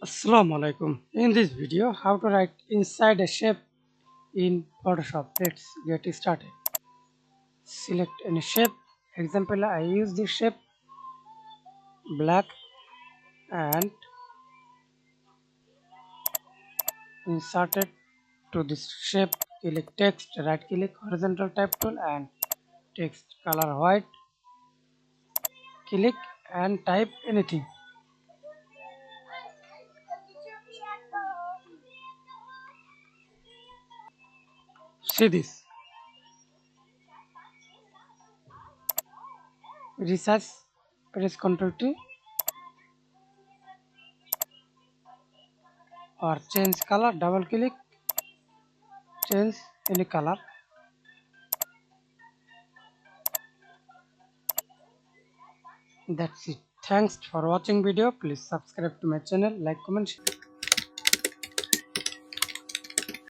Assalamu alaikum. In this video, how to write inside a shape in Photoshop. Let's get started. Select any shape. Example, I use this shape black and insert it to this shape. Click text, right click horizontal type tool and text color white. Click and type anything. See this. Resize. Press Ctrl T or change color. Double click. Change any color. That's it. Thanks for watching video. Please subscribe to my channel, like, comment, share.